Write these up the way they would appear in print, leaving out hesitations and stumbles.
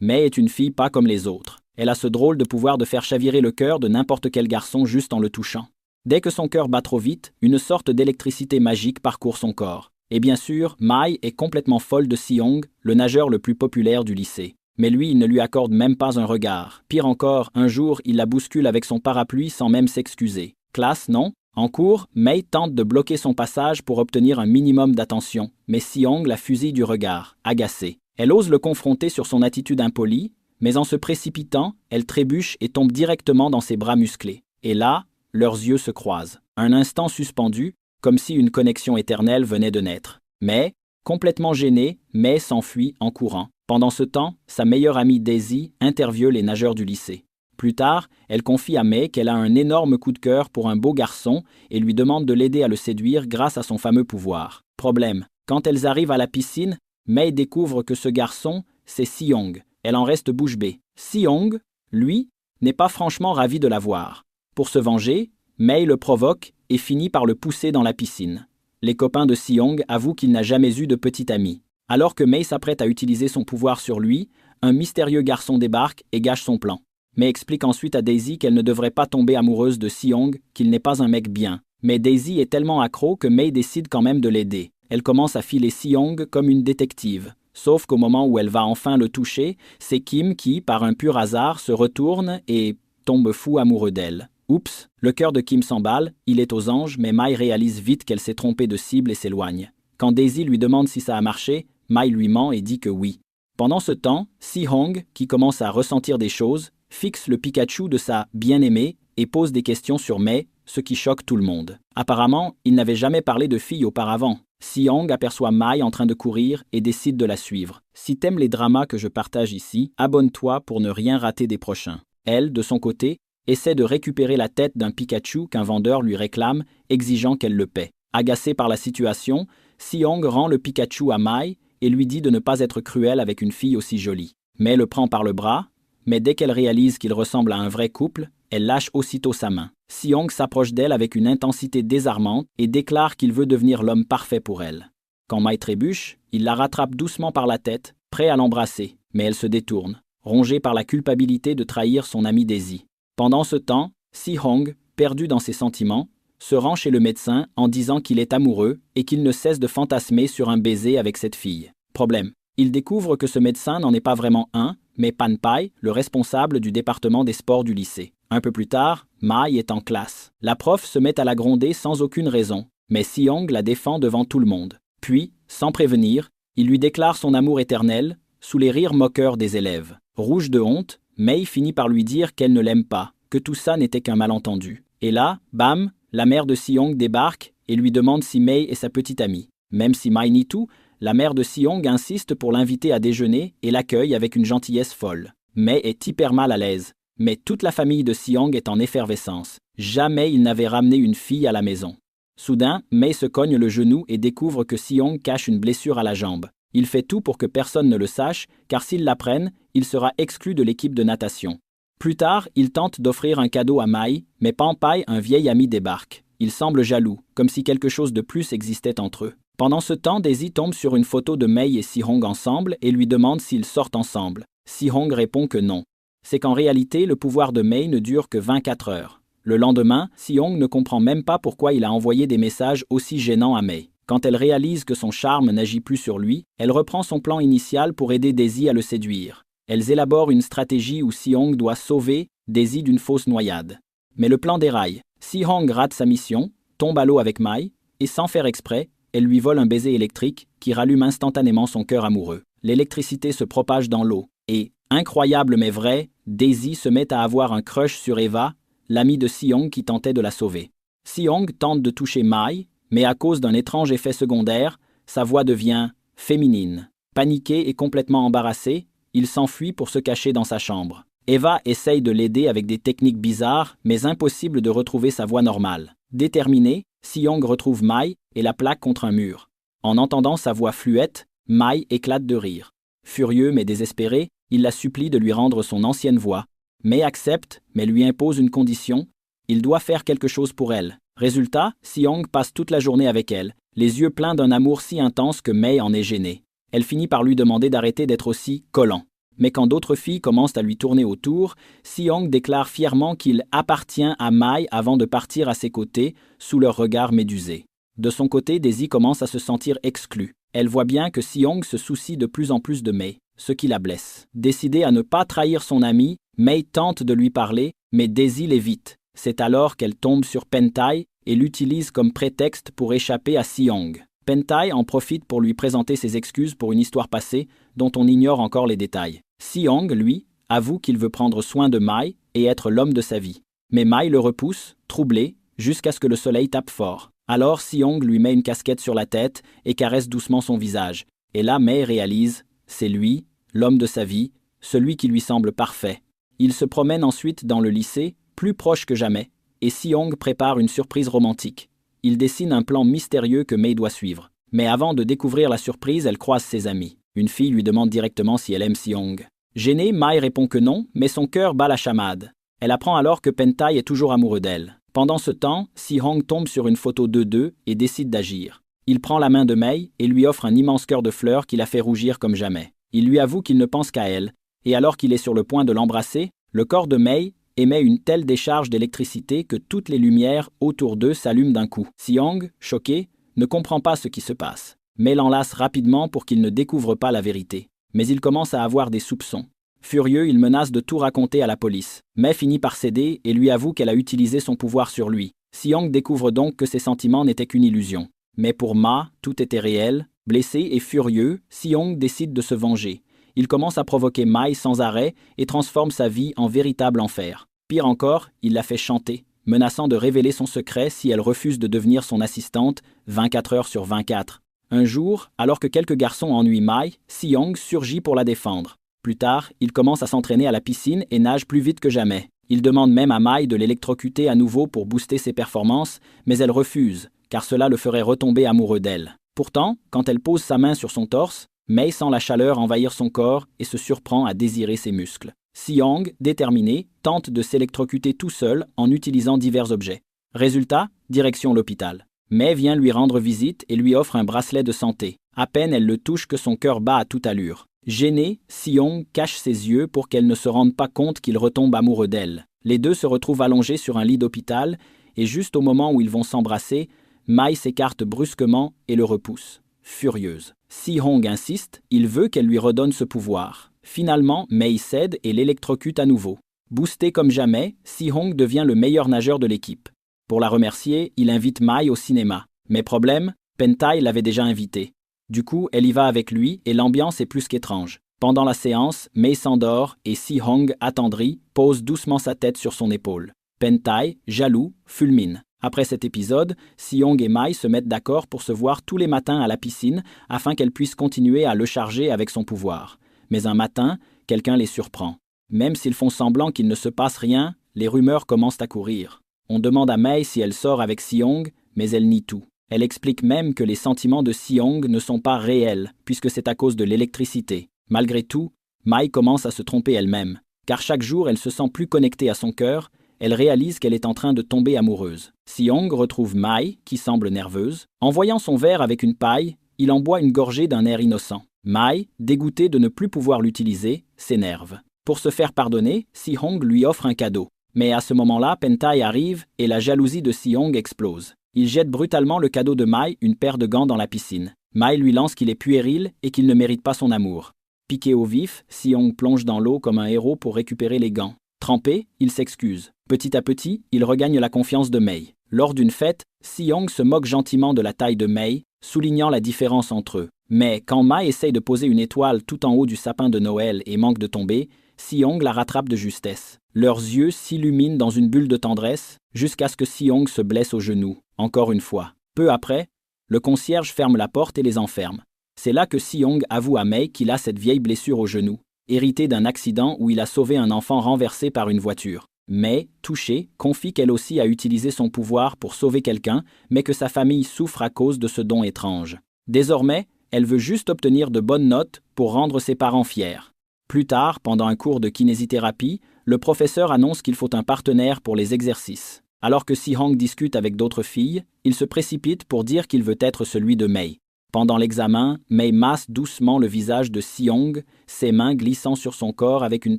Mei est une fille pas comme les autres. Elle a ce drôle de pouvoir de faire chavirer le cœur de n'importe quel garçon juste en le touchant. Dès que son cœur bat trop vite, une sorte d'électricité magique parcourt son corps. Et bien sûr, Mai est complètement folle de Si-Hong, le nageur le plus populaire du lycée. Mais lui, il ne lui accorde même pas un regard. Pire encore, un jour, il la bouscule avec son parapluie sans même s'excuser. Classe, non? En cours, Mei tente de bloquer son passage pour obtenir un minimum d'attention, mais Si-Hong la fusille du regard, agacée. Elle ose le confronter sur son attitude impolie, mais en se précipitant, elle trébuche et tombe directement dans ses bras musclés. Et là, leurs yeux se croisent. Un instant suspendu, comme si une connexion éternelle venait de naître. Mais, complètement gênée, Mei s'enfuit en courant. Pendant ce temps, sa meilleure amie Daisy interviewe les nageurs du lycée. Plus tard, elle confie à Mei qu'elle a un énorme coup de cœur pour un beau garçon et lui demande de l'aider à le séduire grâce à son fameux pouvoir. Problème, quand elles arrivent à la piscine, Mei découvre que ce garçon, c'est Si-Hong. Elle en reste bouche bée. Si-Hong, lui, n'est pas franchement ravi de la voir. Pour se venger, Mei le provoque et finit par le pousser dans la piscine. Les copains de Si-Hong avouent qu'il n'a jamais eu de petit ami. Alors que Mei s'apprête à utiliser son pouvoir sur lui, un mystérieux garçon débarque et gâche son plan. Mei explique ensuite à Daisy qu'elle ne devrait pas tomber amoureuse de Si-Hong, qu'il n'est pas un mec bien. Mais Daisy est tellement accro que Mei décide quand même de l'aider. Elle commence à filer Si-Hong comme une détective. Sauf qu'au moment où elle va enfin le toucher, c'est Kim qui, par un pur hasard, se retourne et tombe fou amoureux d'elle. Oups, le cœur de Kim s'emballe, il est aux anges, mais Mai réalise vite qu'elle s'est trompée de cible et s'éloigne. Quand Daisy lui demande si ça a marché, Mai lui ment et dit que oui. Pendant ce temps, Si-Hong, qui commence à ressentir des choses, fixe le Pikachu de sa bien-aimée et pose des questions sur Mei, ce qui choque tout le monde. Apparemment, il n'avait jamais parlé de filles auparavant. Si-Hong aperçoit Mai en train de courir et décide de la suivre. Si t'aimes les dramas que je partage ici, abonne-toi pour ne rien rater des prochains. Elle, de son côté, essaie de récupérer la tête d'un Pikachu qu'un vendeur lui réclame, exigeant qu'elle le paie. Agacée par la situation, Si-Hong rend le Pikachu à Mai et lui dit de ne pas être cruel avec une fille aussi jolie. Mai le prend par le bras, mais dès qu'elle réalise qu'il ressemble à un vrai couple, elle lâche aussitôt sa main. Si-Hong s'approche d'elle avec une intensité désarmante et déclare qu'il veut devenir l'homme parfait pour elle. Quand Mai trébuche, il la rattrape doucement par la tête, prêt à l'embrasser, mais elle se détourne, rongée par la culpabilité de trahir son amie Daisy. Pendant ce temps, Si-Hong, perdu dans ses sentiments, se rend chez le médecin en disant qu'il est amoureux et qu'il ne cesse de fantasmer sur un baiser avec cette fille. Problème. Il découvre que ce médecin n'en est pas vraiment un, mais Pan Pai, le responsable du département des sports du lycée. Un peu plus tard, Mai est en classe. La prof se met à la gronder sans aucune raison, mais Si-Hong la défend devant tout le monde. Puis, sans prévenir, il lui déclare son amour éternel, sous les rires moqueurs des élèves. Rouge de honte, Mei finit par lui dire qu'elle ne l'aime pas, que tout ça n'était qu'un malentendu. Et là, bam, la mère de Si-Hong débarque et lui demande si Mei est sa petite amie. Même si Mai nie tout, la mère de Si-Hong insiste pour l'inviter à déjeuner et l'accueille avec une gentillesse folle. Mei est hyper mal à l'aise, mais toute la famille de Si-Hong est en effervescence. Jamais il n'avait ramené une fille à la maison. Soudain, Mei se cogne le genou et découvre que Si-Hong cache une blessure à la jambe. Il fait tout pour que personne ne le sache, car s'ils l'apprennent, il sera exclu de l'équipe de natation. Plus tard, il tente d'offrir un cadeau à Mai, mais Pan Pai, un vieil ami, débarque. Il semble jaloux, comme si quelque chose de plus existait entre eux. Pendant ce temps, Daisy tombe sur une photo de Mei et Si-Hong ensemble et lui demande s'ils sortent ensemble. Si-Hong répond que non. C'est qu'en réalité, le pouvoir de Mei ne dure que 24 heures. Le lendemain, Si-Hong ne comprend même pas pourquoi il a envoyé des messages aussi gênants à Mei. Quand elle réalise que son charme n'agit plus sur lui, elle reprend son plan initial pour aider Daisy à le séduire. Elles élaborent une stratégie où Si-Hong doit sauver Daisy d'une fausse noyade. Mais le plan déraille. Si-Hong rate sa mission, tombe à l'eau avec Mai, et sans faire exprès, elle lui vole un baiser électrique qui rallume instantanément son cœur amoureux. L'électricité se propage dans l'eau, et, incroyable mais vrai, Daisy se met à avoir un crush sur Eva, l'amie de Si-Hong qui tentait de la sauver. Si-Hong tente de toucher Mai, mais à cause d'un étrange effet secondaire, sa voix devient féminine. Paniqué et complètement embarrassé, il s'enfuit pour se cacher dans sa chambre. Eva essaye de l'aider avec des techniques bizarres, mais impossible de retrouver sa voix normale. Déterminé, Si-Hong retrouve Mai et la plaque contre un mur. En entendant sa voix fluette, Mai éclate de rire. Furieux mais désespéré, il la supplie de lui rendre son ancienne voix. Mai accepte, mais lui impose une condition. Il doit faire quelque chose pour elle. Résultat, Si-Hong passe toute la journée avec elle, les yeux pleins d'un amour si intense que Mai en est gênée. Elle finit par lui demander d'arrêter d'être aussi collant. Mais quand d'autres filles commencent à lui tourner autour, Si-Hong déclare fièrement qu'il appartient à Mai avant de partir à ses côtés, sous leur regard médusé. De son côté, Daisy commence à se sentir exclue. Elle voit bien que Si-Hong se soucie de plus en plus de Mai, ce qui la blesse. Décidée à ne pas trahir son amie, Mai tente de lui parler, mais Daisy l'évite. C'est alors qu'elle tombe sur Pentai et l'utilise comme prétexte pour échapper à Si-Hong. Pentai en profite pour lui présenter ses excuses pour une histoire passée dont on ignore encore les détails. Si-Hong, lui, avoue qu'il veut prendre soin de Mai et être l'homme de sa vie. Mais Mai le repousse, troublé, jusqu'à ce que le soleil tape fort. Alors Si-Hong lui met une casquette sur la tête et caresse doucement son visage. Et là Mai réalise, c'est lui, l'homme de sa vie, celui qui lui semble parfait. Il se promène ensuite dans le lycée, plus proche que jamais, et Si-Hong prépare une surprise romantique. Il dessine un plan mystérieux que Mai doit suivre. Mais avant de découvrir la surprise, elle croise ses amis. Une fille lui demande directement si elle aime Si-Hong. Gênée, Mai répond que non, mais son cœur bat la chamade. Elle apprend alors que Pentai est toujours amoureux d'elle. Pendant ce temps, Si-Hong tombe sur une photo d'eux et décide d'agir. Il prend la main de Mai et lui offre un immense cœur de fleurs qui la fait rougir comme jamais. Il lui avoue qu'il ne pense qu'à elle, et alors qu'il est sur le point de l'embrasser, le corps de Mai émet une telle décharge d'électricité que toutes les lumières autour d'eux s'allument d'un coup. Si-Hong, choqué, ne comprend pas ce qui se passe. Mai l'enlace rapidement pour qu'il ne découvre pas la vérité. Mais il commence à avoir des soupçons. Furieux, il menace de tout raconter à la police. Mai finit par céder et lui avoue qu'elle a utilisé son pouvoir sur lui. Si-Hong découvre donc que ses sentiments n'étaient qu'une illusion. Mais pour Ma, tout était réel. Blessé et furieux, Si-Hong décide de se venger. Il commence à provoquer Mai sans arrêt et transforme sa vie en véritable enfer. Pire encore, il la fait chanter, menaçant de révéler son secret si elle refuse de devenir son assistante 24 heures sur 24. Un jour, alors que quelques garçons ennuient Mai, Si-Hong surgit pour la défendre. Plus tard, il commence à s'entraîner à la piscine et nage plus vite que jamais. Il demande même à Mai de l'électrocuter à nouveau pour booster ses performances, mais elle refuse, car cela le ferait retomber amoureux d'elle. Pourtant, quand elle pose sa main sur son torse, Mai sent la chaleur envahir son corps et se surprend à désirer ses muscles. Si-Hong, déterminé, tente de s'électrocuter tout seul en utilisant divers objets. Résultat, direction l'hôpital. Mai vient lui rendre visite et lui offre un bracelet de santé. À peine elle le touche que son cœur bat à toute allure. Gêné, Si-Hong cache ses yeux pour qu'elle ne se rende pas compte qu'il retombe amoureux d'elle. Les deux se retrouvent allongés sur un lit d'hôpital et juste au moment où ils vont s'embrasser, Mai s'écarte brusquement et le repousse. Furieuse. Si-Hong insiste, il veut qu'elle lui redonne ce pouvoir. Finalement, Mai cède et l'électrocute à nouveau. Boosté comme jamais, Si-Hong devient le meilleur nageur de l'équipe. Pour la remercier, il invite Mai au cinéma. Mais problème, Pentai l'avait déjà invité. Du coup, elle y va avec lui et l'ambiance est plus qu'étrange. Pendant la séance, Mai s'endort et Si-Hong, attendri, pose doucement sa tête sur son épaule. Pentai, jaloux, fulmine. Après cet épisode, Si-Hong et Mai se mettent d'accord pour se voir tous les matins à la piscine afin qu'elle puisse continuer à le charger avec son pouvoir. Mais un matin, quelqu'un les surprend. Même s'ils font semblant qu'il ne se passe rien, les rumeurs commencent à courir. On demande à Mai si elle sort avec Si-Hong, mais elle nie tout. Elle explique même que les sentiments de Si-Hong ne sont pas réels, puisque c'est à cause de l'électricité. Malgré tout, Mai commence à se tromper elle-même, car chaque jour elle se sent plus connectée à son cœur, elle réalise qu'elle est en train de tomber amoureuse. Si-Hong retrouve Mai, qui semble nerveuse. En voyant son verre avec une paille, il en boit une gorgée d'un air innocent. Mai, dégoûtée de ne plus pouvoir l'utiliser, s'énerve. Pour se faire pardonner, Si-Hong lui offre un cadeau. Mais à ce moment-là, Pentai arrive et la jalousie de Si-Hong explose. Il jette brutalement le cadeau de Mai, une paire de gants, dans la piscine. Mai lui lance qu'il est puéril et qu'il ne mérite pas son amour. Piqué au vif, Si-Hong plonge dans l'eau comme un héros pour récupérer les gants. Trempé, il s'excuse. Petit à petit, il regagne la confiance de Mai. Lors d'une fête, Si-Hong se moque gentiment de la taille de Mai, soulignant la différence entre eux. Mais quand Mai essaye de poser une étoile tout en haut du sapin de Noël et manque de tomber, Si-Hong la rattrape de justesse. Leurs yeux s'illuminent dans une bulle de tendresse, jusqu'à ce que Si-Hong se blesse au genou, encore une fois. Peu après, le concierge ferme la porte et les enferme. C'est là que Si-Hong avoue à Mai qu'il a cette vieille blessure au genou, héritée d'un accident où il a sauvé un enfant renversé par une voiture. Mai, touchée, confie qu'elle aussi a utilisé son pouvoir pour sauver quelqu'un, mais que sa famille souffre à cause de ce don étrange. Désormais, elle veut juste obtenir de bonnes notes pour rendre ses parents fiers. Plus tard, pendant un cours de kinésithérapie, le professeur annonce qu'il faut un partenaire pour les exercices. Alors que Si-Hong discute avec d'autres filles, il se précipite pour dire qu'il veut être celui de Mai. Pendant l'examen, Mei masse doucement le visage de Si-Hong, ses mains glissant sur son corps avec une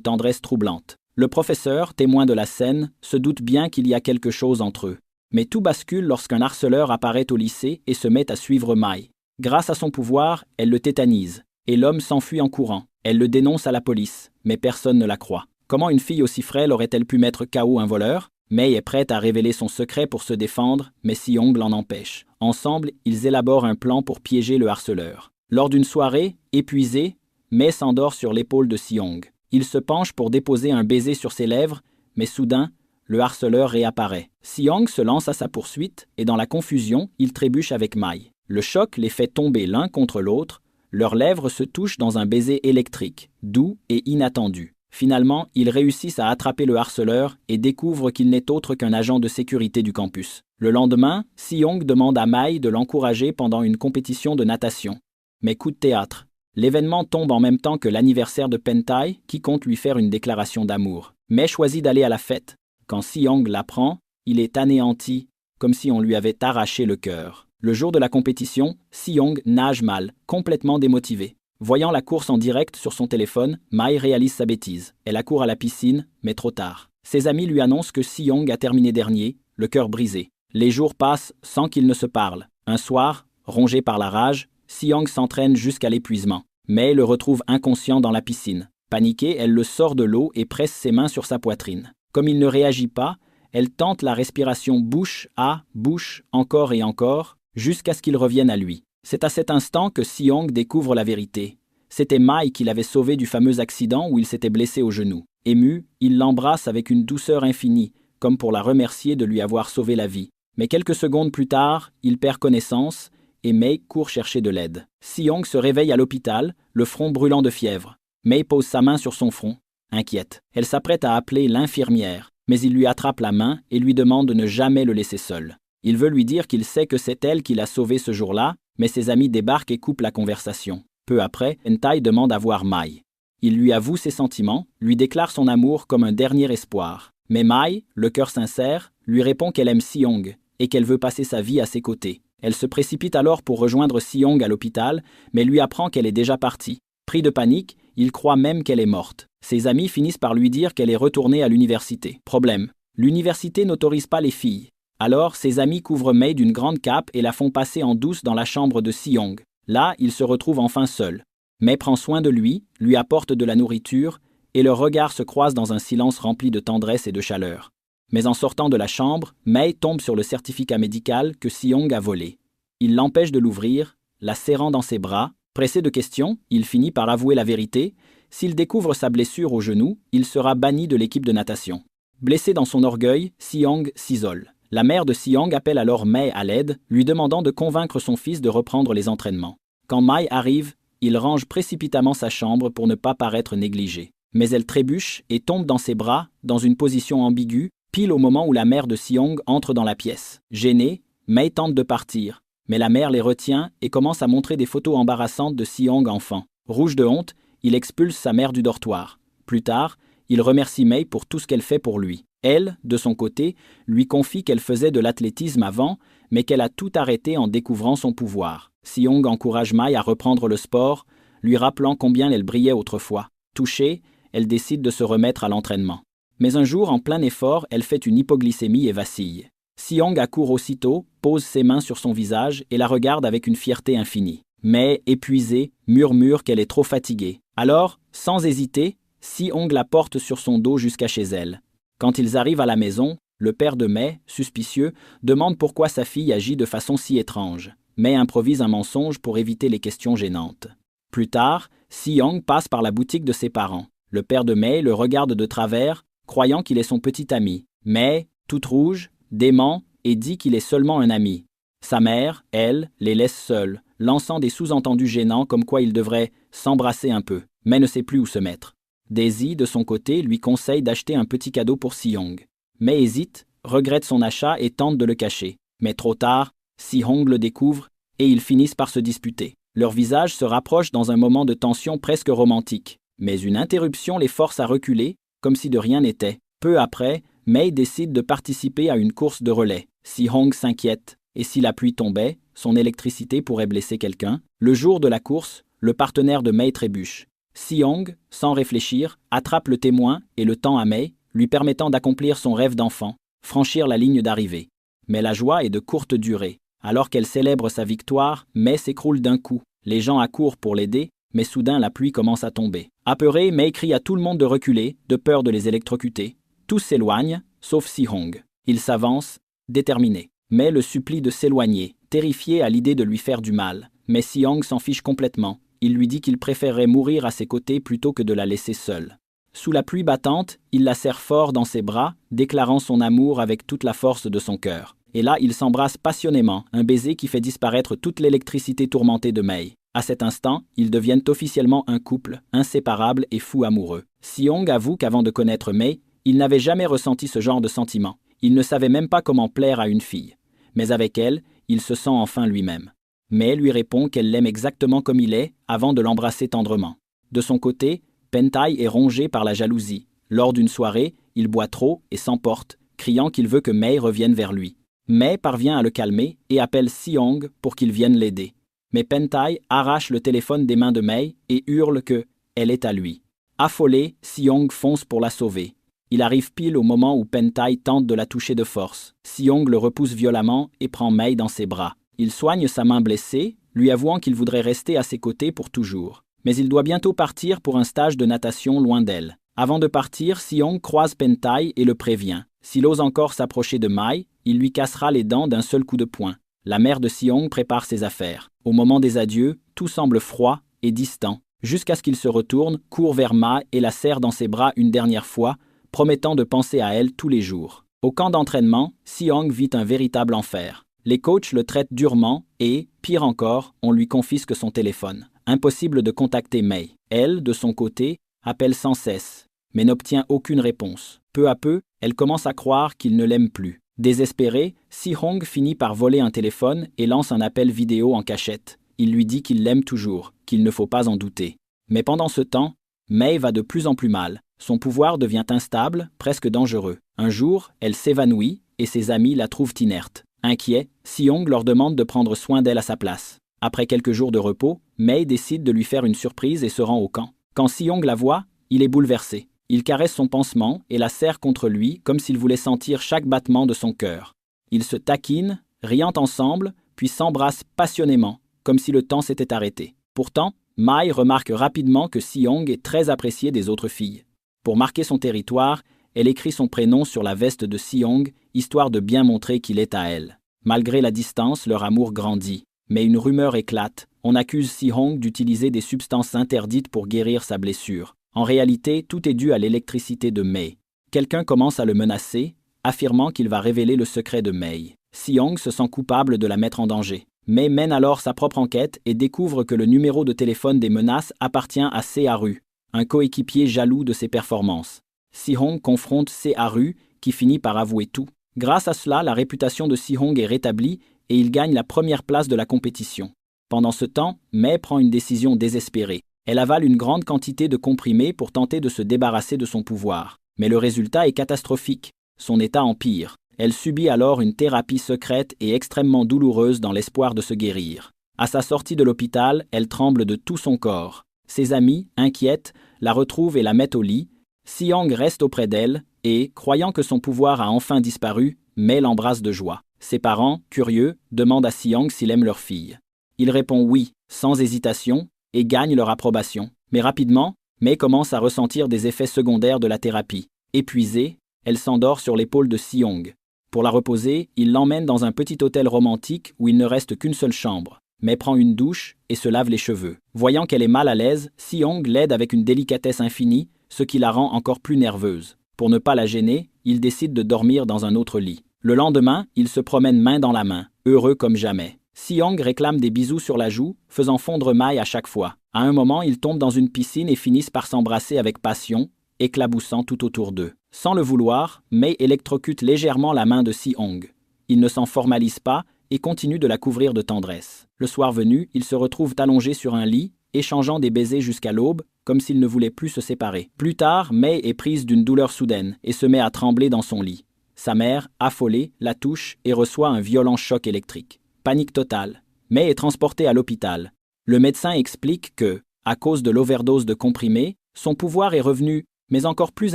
tendresse troublante. Le professeur, témoin de la scène, se doute bien qu'il y a quelque chose entre eux. Mais tout bascule lorsqu'un harceleur apparaît au lycée et se met à suivre Mai. Grâce à son pouvoir, elle le tétanise, et l'homme s'enfuit en courant. Elle le dénonce à la police, mais personne ne la croit. Comment une fille aussi frêle aurait-elle pu mettre KO un voleur? Mei est prête à révéler son secret pour se défendre, mais Si-Hong l'en empêche. Ensemble, ils élaborent un plan pour piéger le harceleur. Lors d'une soirée, épuisé, Mei s'endort sur l'épaule de Si-Hong. Il se penche pour déposer un baiser sur ses lèvres, mais soudain, le harceleur réapparaît. Si-Hong se lance à sa poursuite, et dans la confusion, il trébuche avec Mai. Le choc les fait tomber l'un contre l'autre, leurs lèvres se touchent dans un baiser électrique, doux et inattendu. Finalement, ils réussissent à attraper le harceleur et découvrent qu'il n'est autre qu'un agent de sécurité du campus. Le lendemain, Si-Hong demande à Mai de l'encourager pendant une compétition de natation. Mais coup de théâtre. L'événement tombe en même temps que l'anniversaire de Pentai, qui compte lui faire une déclaration d'amour. Mei choisit d'aller à la fête. Quand Si-Hong l'apprend, il est anéanti, comme si on lui avait arraché le cœur. Le jour de la compétition, Si-Hong nage mal, complètement démotivé. Voyant la course en direct sur son téléphone, Mai réalise sa bêtise. Elle accourt à la piscine, mais trop tard. Ses amis lui annoncent que Si-Hong a terminé dernier, le cœur brisé. Les jours passent sans qu'ils ne se parlent. Un soir, rongé par la rage, Si-Hong s'entraîne jusqu'à l'épuisement. Mei le retrouve inconscient dans la piscine. Paniquée, elle le sort de l'eau et presse ses mains sur sa poitrine. Comme il ne réagit pas, elle tente la respiration bouche à bouche, encore et encore, jusqu'à ce qu'il revienne à lui. C'est à cet instant que Si-Hong découvre la vérité. C'était Mai qui l'avait sauvé du fameux accident où il s'était blessé au genou. Ému, il l'embrasse avec une douceur infinie, comme pour la remercier de lui avoir sauvé la vie. Mais quelques secondes plus tard, il perd connaissance et Mei court chercher de l'aide. Si-Hong se réveille à l'hôpital, le front brûlant de fièvre. Mei pose sa main sur son front, inquiète. Elle s'apprête à appeler l'infirmière, mais il lui attrape la main et lui demande de ne jamais le laisser seul. Il veut lui dire qu'il sait que c'est elle qui l'a sauvé ce jour-là, mais ses amis débarquent et coupent la conversation. Peu après, Pentai demande à voir Mai. Il lui avoue ses sentiments, lui déclare son amour comme un dernier espoir. Mais Mai, le cœur sincère, lui répond qu'elle aime Si-Hong et qu'elle veut passer sa vie à ses côtés. Elle se précipite alors pour rejoindre Si-Hong à l'hôpital, mais lui apprend qu'elle est déjà partie. Pris de panique, il croit même qu'elle est morte. Ses amis finissent par lui dire qu'elle est retournée à l'université. Problème, l'université n'autorise pas les filles. Alors, ses amis couvrent Mei d'une grande cape et la font passer en douce dans la chambre de Si-Hong. Là, il se retrouve enfin seul. Mei prend soin de lui apporte de la nourriture, et leurs regards se croisent dans un silence rempli de tendresse et de chaleur. Mais en sortant de la chambre, Mei tombe sur le certificat médical que Si-Hong a volé. Il l'empêche de l'ouvrir, la serrant dans ses bras. Pressé de questions, il finit par avouer la vérité. S'il découvre sa blessure au genou, il sera banni de l'équipe de natation. Blessé dans son orgueil, Si-Hong s'isole. La mère de Si-Hong appelle alors Mei à l'aide, lui demandant de convaincre son fils de reprendre les entraînements. Quand Mai arrive, il range précipitamment sa chambre pour ne pas paraître négligé. Mais elle trébuche et tombe dans ses bras, dans une position ambiguë, pile au moment où la mère de Si-Hong entre dans la pièce. Gênée, Mei tente de partir, mais la mère les retient et commence à montrer des photos embarrassantes de Si-Hong enfant. Rouge de honte, il expulse sa mère du dortoir. Plus tard, il remercie Mei pour tout ce qu'elle fait pour lui. Elle, de son côté, lui confie qu'elle faisait de l'athlétisme avant, mais qu'elle a tout arrêté en découvrant son pouvoir. Si-Hong encourage Mai à reprendre le sport, lui rappelant combien elle brillait autrefois. Touchée, elle décide de se remettre à l'entraînement. Mais un jour, en plein effort, elle fait une hypoglycémie et vacille. Si-Hong accourt aussitôt, pose ses mains sur son visage et la regarde avec une fierté infinie. Mais, épuisée, murmure qu'elle est trop fatiguée. Alors, sans hésiter, Si-Hong la porte sur son dos jusqu'à chez elle. Quand ils arrivent à la maison, le père de Mei, suspicieux, demande pourquoi sa fille agit de façon si étrange. Mei improvise un mensonge pour éviter les questions gênantes. Plus tard, Si-Hong passe par la boutique de ses parents. Le père de Mei le regarde de travers, croyant qu'il est son petit ami. Mais, toute rouge, dément et dit qu'il est seulement un ami. Sa mère, elle, les laisse seuls, lançant des sous-entendus gênants comme quoi ils devraient s'embrasser un peu, mais ne sait plus où se mettre. Daisy, de son côté, lui conseille d'acheter un petit cadeau pour Si-Hong. Mais hésite, regrette son achat et tente de le cacher. Mais trop tard, Si-Hong le découvre et ils finissent par se disputer. Leurs visages se rapprochent dans un moment de tension presque romantique. Mais une interruption les force à reculer, comme si de rien n'était. Peu après, Mei décide de participer à une course de relais. Si-Hong s'inquiète, et si la pluie tombait, son électricité pourrait blesser quelqu'un. Le jour de la course, le partenaire de Mei trébuche. Si-Hong, sans réfléchir, attrape le témoin et le tend à Mei, lui permettant d'accomplir son rêve d'enfant, franchir la ligne d'arrivée. Mais la joie est de courte durée. Alors qu'elle célèbre sa victoire, Mei s'écroule d'un coup. Les gens accourent pour l'aider, mais soudain la pluie commence à tomber. Apeurée, Mei crie à tout le monde de reculer, de peur de les électrocuter. Tous s'éloignent, sauf Si-Hong. Il s'avance, déterminé. Mei le supplie de s'éloigner, terrifié à l'idée de lui faire du mal. Mais Si-Hong s'en fiche complètement. Il lui dit qu'il préférerait mourir à ses côtés plutôt que de la laisser seule. Sous la pluie battante, il la serre fort dans ses bras, déclarant son amour avec toute la force de son cœur. Et là, ils s'embrassent passionnément, un baiser qui fait disparaître toute l'électricité tourmentée de Mei. À cet instant, ils deviennent officiellement un couple, inséparable et fou amoureux. Si-Hong avoue qu'avant de connaître Mei, il n'avait jamais ressenti ce genre de sentiment. Il ne savait même pas comment plaire à une fille. Mais avec elle, il se sent enfin lui-même. Mei lui répond qu'elle l'aime exactement comme il est, avant de l'embrasser tendrement. De son côté, Pentai est rongé par la jalousie. Lors d'une soirée, il boit trop et s'emporte, criant qu'il veut que Mei revienne vers lui. Mei parvient à le calmer et appelle Si-Hong pour qu'il vienne l'aider. Mais Pentai arrache le téléphone des mains de Mei et hurle que elle est à lui. Affolé, Si-Hong fonce pour la sauver. Il arrive pile au moment où Pentai tente de la toucher de force. Si-Hong le repousse violemment et prend Mei dans ses bras. Il soigne sa main blessée, lui avouant qu'il voudrait rester à ses côtés pour toujours. Mais il doit bientôt partir pour un stage de natation loin d'elle. Avant de partir, Si-Hong croise Pentai et le prévient. S'il ose encore s'approcher de Mei, il lui cassera les dents d'un seul coup de poing. La mère de Si-Hong prépare ses affaires. Au moment des adieux, tout semble froid et distant, jusqu'à ce qu'il se retourne, court vers Mei et la serre dans ses bras une dernière fois, promettant de penser à elle tous les jours. Au camp d'entraînement, Si-Hong vit un véritable enfer. Les coachs le traitent durement et, pire encore, on lui confisque son téléphone. Impossible de contacter Mei. Elle, de son côté, appelle sans cesse, mais n'obtient aucune réponse. Peu à peu, elle commence à croire qu'il ne l'aime plus. Désespéré, Si-Hong finit par voler un téléphone et lance un appel vidéo en cachette. Il lui dit qu'il l'aime toujours, qu'il ne faut pas en douter. Mais pendant ce temps, Mei va de plus en plus mal. Son pouvoir devient instable, presque dangereux. Un jour, elle s'évanouit et ses amis la trouvent inerte. Inquiet, Si-Hong leur demande de prendre soin d'elle à sa place. Après quelques jours de repos, Mei décide de lui faire une surprise et se rend au camp. Quand Si-Hong la voit, il est bouleversé. Il caresse son pansement et la serre contre lui comme s'il voulait sentir chaque battement de son cœur. Ils se taquinent, riant ensemble, puis s'embrassent passionnément, comme si le temps s'était arrêté. Pourtant, Mei remarque rapidement que Si-Hong est très apprécié des autres filles. Pour marquer son territoire, elle écrit son prénom sur la veste de Si-Hong, histoire de bien montrer qu'il est à elle. Malgré la distance, leur amour grandit. Mais une rumeur éclate. On accuse Si-Hong d'utiliser des substances interdites pour guérir sa blessure. En réalité, tout est dû à l'électricité de Mei. Quelqu'un commence à le menacer, affirmant qu'il va révéler le secret de Mei. Si-Hong se sent coupable de la mettre en danger. Mei mène alors sa propre enquête et découvre que le numéro de téléphone des menaces appartient à Se-Haru, un coéquipier jaloux de ses performances. Si-Hong confronte Se-Haru, qui finit par avouer tout. Grâce à cela, la réputation de Si-Hong est rétablie et il gagne la première place de la compétition. Pendant ce temps, Mei prend une décision désespérée. Elle avale une grande quantité de comprimés pour tenter de se débarrasser de son pouvoir. Mais le résultat est catastrophique. Son état empire. Elle subit alors une thérapie secrète et extrêmement douloureuse dans l'espoir de se guérir. À sa sortie de l'hôpital, elle tremble de tout son corps. Ses amis, inquiètes, la retrouvent et la mettent au lit. Si-Hong reste auprès d'elle et, croyant que son pouvoir a enfin disparu, Mei l'embrasse de joie. Ses parents, curieux, demandent à Si-Hong s'il aime leur fille. Il répond oui, sans hésitation, et gagne leur approbation. Mais rapidement, Mei commence à ressentir des effets secondaires de la thérapie. Épuisée, elle s'endort sur l'épaule de Si-Hong. Pour la reposer, il l'emmène dans un petit hôtel romantique où il ne reste qu'une seule chambre. Mei prend une douche et se lave les cheveux. Voyant qu'elle est mal à l'aise, Si-Hong l'aide avec une délicatesse infinie, ce qui la rend encore plus nerveuse. Pour ne pas la gêner, il décide de dormir dans un autre lit. Le lendemain, il se promène main dans la main, heureux comme jamais. Si-Hong réclame des bisous sur la joue, faisant fondre Mei à chaque fois. À un moment, ils tombent dans une piscine et finissent par s'embrasser avec passion, éclaboussant tout autour d'eux. Sans le vouloir, Mei électrocute légèrement la main de Si-Hong. Il ne s'en formalise pas et continue de la couvrir de tendresse. Le soir venu, ils se retrouvent allongés sur un lit, échangeant des baisers jusqu'à l'aube, comme s'ils ne voulaient plus se séparer. Plus tard, Mei est prise d'une douleur soudaine et se met à trembler dans son lit. Sa mère, affolée, la touche et reçoit un violent choc électrique. Panique totale. Mei est transportée à l'hôpital. Le médecin explique que, à cause de l'overdose de comprimés, son pouvoir est revenu, mais encore plus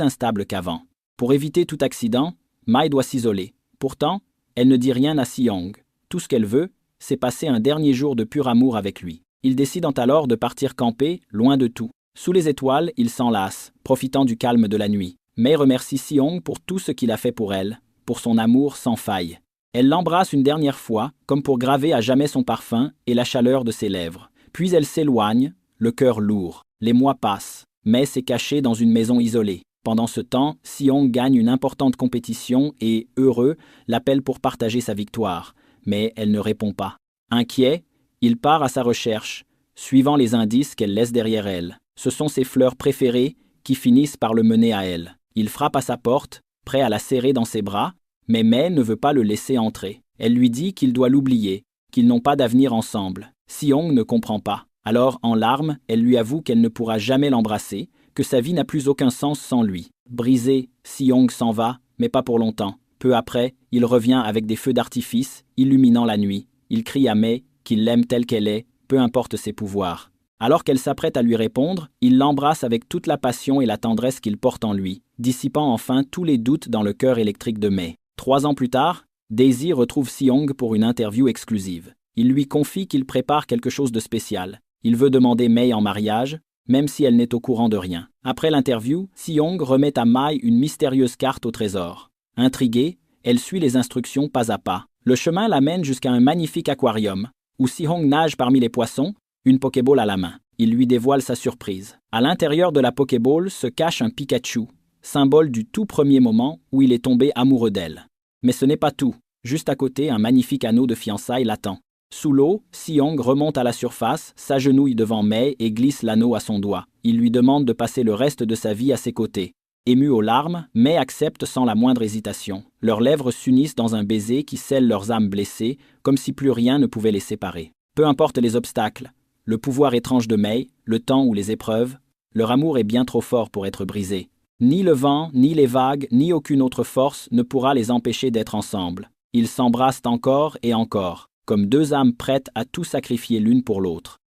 instable qu'avant. Pour éviter tout accident, Mai doit s'isoler. Pourtant, elle ne dit rien à Si-Young. Tout ce qu'elle veut, c'est passer un dernier jour de pur amour avec lui. Ils décident alors de partir camper, loin de tout. Sous les étoiles, ils s'enlacent, profitant du calme de la nuit. Mei remercie Si-Young pour tout ce qu'il a fait pour elle, pour son amour sans faille. Elle l'embrasse une dernière fois, comme pour graver à jamais son parfum et la chaleur de ses lèvres. Puis elle s'éloigne, le cœur lourd. Les mois passent. Mei s'est cachée dans une maison isolée. Pendant ce temps, Si-Young gagne une importante compétition et, heureux, l'appelle pour partager sa victoire. Mais elle ne répond pas. Inquiet, il part à sa recherche, suivant les indices qu'elle laisse derrière elle. Ce sont ses fleurs préférées qui finissent par le mener à elle. Il frappe à sa porte, prêt à la serrer dans ses bras, mais Mei ne veut pas le laisser entrer. Elle lui dit qu'il doit l'oublier, qu'ils n'ont pas d'avenir ensemble. Si-Young ne comprend pas. Alors, en larmes, elle lui avoue qu'elle ne pourra jamais l'embrasser, que sa vie n'a plus aucun sens sans lui. Brisé, Si-Young s'en va, mais pas pour longtemps. Peu après, il revient avec des feux d'artifice, illuminant la nuit. Il crie à Mei qu'il l'aime telle qu'elle est, peu importe ses pouvoirs. Alors qu'elle s'apprête à lui répondre, il l'embrasse avec toute la passion et la tendresse qu'il porte en lui, dissipant enfin tous les doutes dans le cœur électrique de Mei. 3 ans plus tard, Daisy retrouve Si-Young pour une interview exclusive. Il lui confie qu'il prépare quelque chose de spécial. Il veut demander Mei en mariage, même si elle n'est au courant de rien. Après l'interview, Si-Young remet à Mai une mystérieuse carte au trésor. Intriguée, elle suit les instructions pas à pas. Le chemin l'amène jusqu'à un magnifique aquarium, où Si-Young nage parmi les poissons, une Pokéball à la main. Il lui dévoile sa surprise. À l'intérieur de la Pokéball se cache un Pikachu, symbole du tout premier moment où il est tombé amoureux d'elle. Mais ce n'est pas tout. Juste à côté, un magnifique anneau de fiançailles l'attend. Sous l'eau, Si-Young remonte à la surface, s'agenouille devant Mei et glisse l'anneau à son doigt. Il lui demande de passer le reste de sa vie à ses côtés. Émue aux larmes, Mei accepte sans la moindre hésitation. Leurs lèvres s'unissent dans un baiser qui scelle leurs âmes blessées, comme si plus rien ne pouvait les séparer. Peu importe les obstacles, le pouvoir étrange de Mei, le temps ou les épreuves, leur amour est bien trop fort pour être brisé. Ni le vent, ni les vagues, ni aucune autre force ne pourra les empêcher d'être ensemble. Ils s'embrassent encore et encore, comme 2 âmes prêtes à tout sacrifier l'une pour l'autre.